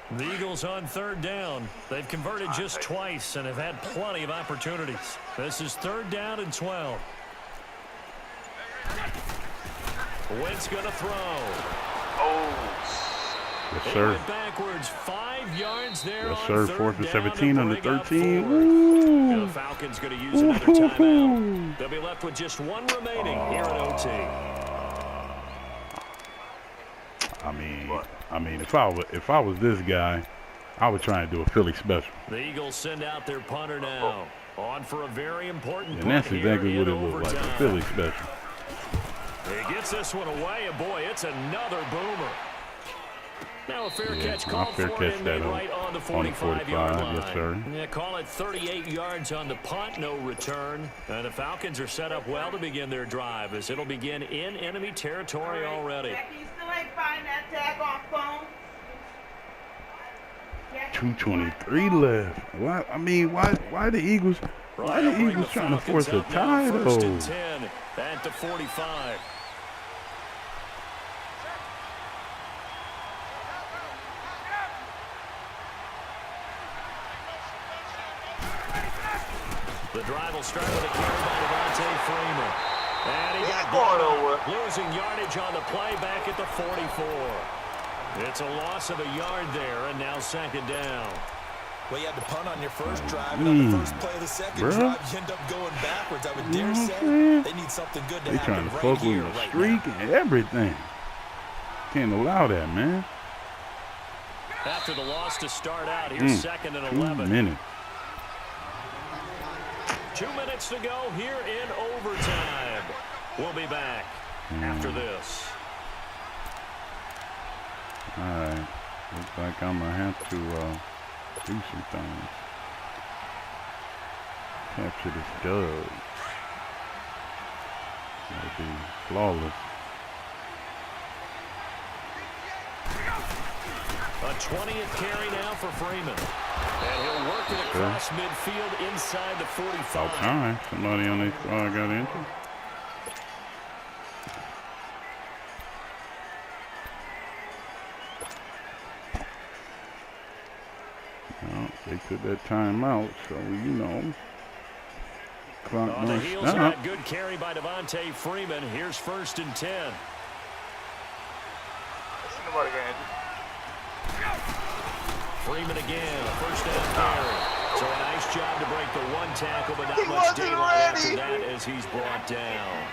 something. The Eagles on 3rd down. They've converted just twice and have had plenty of opportunities. This is 3rd down and 12. Wentz gonna throw. Yes, sir. Backwards 5 yards there. Yes, sir. 4th and 17 on the 13. Ooh. The Falcons going to use another timeout. They'll be left with just 1 remaining here at OT. I mean, if I was this guy, I would try and do a Philly special. The Eagles send out their punter now. On for a very important and that's exactly what it looked like, a Philly special. He gets this one away, and boy, it's another boomer. Now a fair catch called for and made right on the 45-yard line. Yes, sir. Yeah, call it 38 yards on the punt, no return. And the Falcons are set up well to begin their drive as it'll begin in enemy territory already. Jackie, you still ain't find that tag off phone? 2:23 left. Why? I mean, why the Eagles? Why the Eagles trying to force a tie though? 1st and 10 at the 45. The drive will start with a carry by Devontae Freeman. And he got going, losing yardage on the play back at the 44. It's a loss of a yard there, and now 2nd down. Well, you had to punt on your first drive, and on the first play of the second drive, you end up going backwards. I would dare say they need something good to happen right here, right now. They trying to fuck with the streak and everything. Can't allow that, man. After the loss to start out, here's 2nd and 11. 2 minutes. 2 minutes to go here in overtime. We'll be back after this. All right. Looks like I'm going to have to do some things. Capture this dub. That'll be flawless. A 20th carry now for Freeman. And he'll work it across midfield inside the 45. All right. Somebody on this squad got injured. Well, they took that timeout, so you know. Clock on the heels of that good carry by Devontae Freeman. Here's 1st and 10. Somebody got injured. Freeman again, 1st down carry. So a nice job to break the 1 tackle, but not much daylight after that as he's brought down.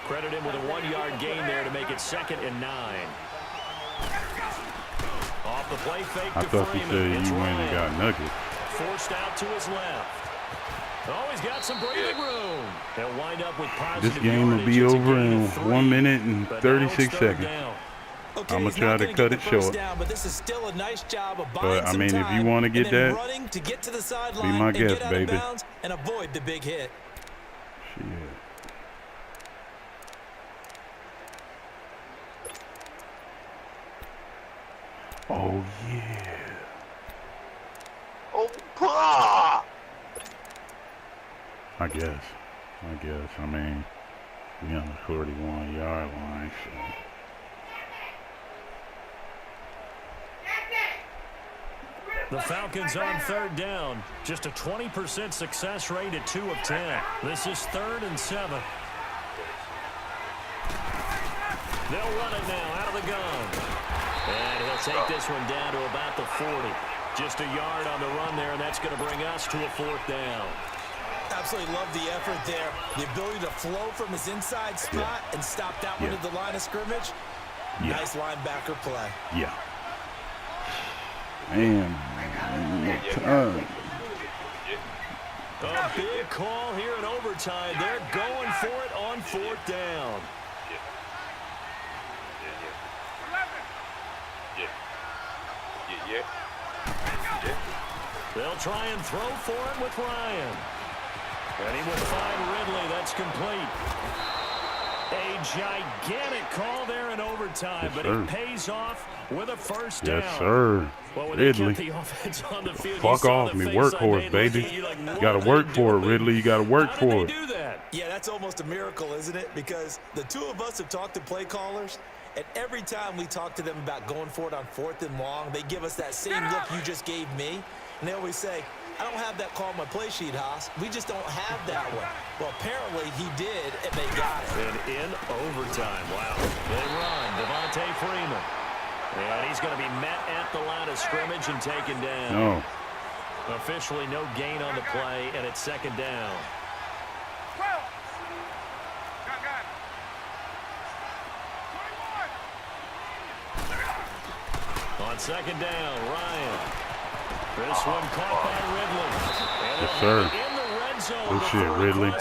Credit him with a 1-yard gain there to make it 2nd and 9. Off the play fake to Freeman. I thought you said you went and got Nuggets. Forced out to his left. Oh, he's got some breathing room. They'll wind up with positive. This game will be over in 1 minute and 36 seconds. Okay, I'm going to try to cut it short. Down, but this is still a nice job of but, I mean, if you want to get that, to get to the be my guest, baby. And avoid the big hit. Shit. Oh, yeah. Oh, pa! I guess. I mean, we on the 41-yard line, so. The Falcons on third down. Just a 20% success rate at 2 of 10. This is 3rd and 7. They'll run it now out of the gun. And he'll take this one down to about the 40. Just a yard on the run there, and that's going to bring us to a 4th down. Absolutely love the effort there. The ability to flow from his inside spot and stop that one at the line of scrimmage. Nice linebacker play. Yeah. Man, a big call here in overtime. They're going for it on 4th down. They'll try and throw for it with Ryan. And he will find Ridley. That's complete. A gigantic call there in overtime, but it pays off with a 1st down. Yes, sir. Well, when Ridley. they get the offense on the field, Fuck off me, workhorse, baby. You got to work for it, Ridley. You got to work for it. Do that? Yeah, that's almost a miracle, isn't it? Because the two of us have talked to play callers, and every time we talk to them about going for it on 4th and long, they give us that same look you just gave me. And they always say, I don't have that call on my play sheet, Haas. We just don't have that one. Well, apparently he did, and they got it. And in overtime, wow. They run, Devontae Freeman. And he's going to be met at the line of scrimmage and taken down. No. Officially no gain on the play, and it's 2nd down. On 2nd down, Ryan. This one caught by Ridley. Yes, sir. In the red zone. Good shit, Ridley.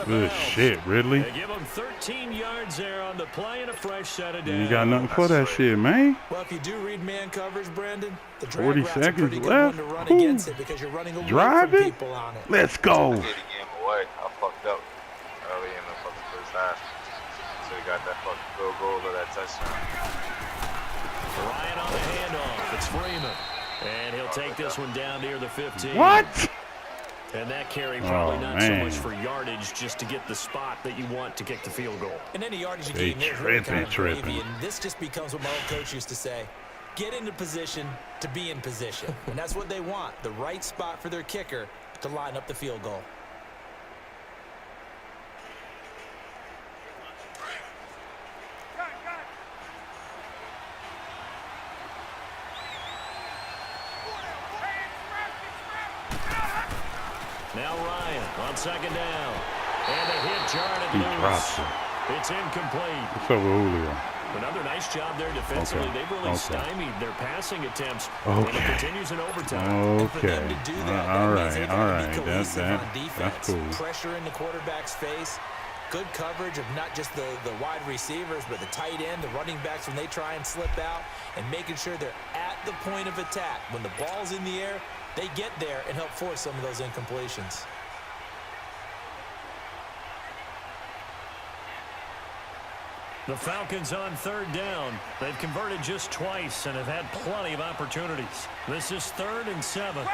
Good shit, Ridley. They give him 13 yards there on the play and a fresh set of downs. You got nothing for that shit, man. Well, if you do read man coverage, Brandon, the 40 drag route's a seconds pretty good left. one to run against it because you're running away Drive from it. people on it. Let's go. I did the game away. I fucked up early in the fucking first half. So we got that fucking field goal or that touchdown. Ryan on the handoff. It's Freeman. And he'll take this one down near the 15. What? And that carry probably not so much for yardage, just to get the spot that you want to kick the field goal. And any yardage you They gain there is really kind of tripping. gravy. And this just becomes what my old coach used to say. Get into position to be in position. And that's what they want, the right spot for their kicker to line up the field goal. Now Ryan on 2nd down. And a hit jarred it He loose. drops it. It's incomplete. What's up with Julio? Another nice job there defensively. Okay. They've really Okay. stymied their passing attempts. And it continues in overtime. And for them Okay. to do that, All that means they right. gotta All be right. cohesive on defense. That's cool. Pressure in the quarterback's face. Good coverage of not just the wide receivers, but the tight end, the running backs when they try and slip out, and making sure they're at the point of attack. When the ball's in the air, they get there and help force some of those incompletions. The Falcons on 3rd down. They've converted just twice and have had plenty of opportunities. This is 3rd and 7.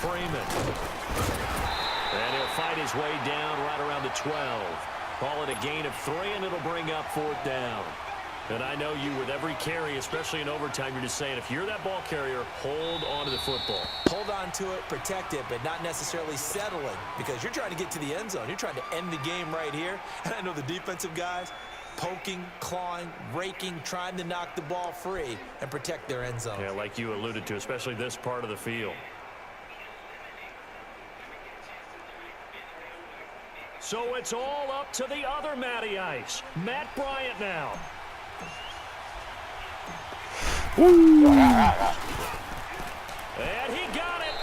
Freeman. And he'll fight his way down right around the 12. Call it a gain of 3, and it'll bring up 4th down. And I know you, with every carry, especially in overtime, you're just saying, if you're that ball carrier, hold on to the football. Hold on to it, protect it, but not necessarily settling, because you're trying to get to the end zone. You're trying to end the game right here. And I know the defensive guys poking, clawing, raking, trying to knock the ball free and protect their end zone. Yeah, like you alluded to, especially this part of the field. So it's all up to the other Matty Ice. Matt Bryant now. Woo. And he got it.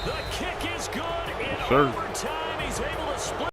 The kick is good in Sir. overtime. He's able to split.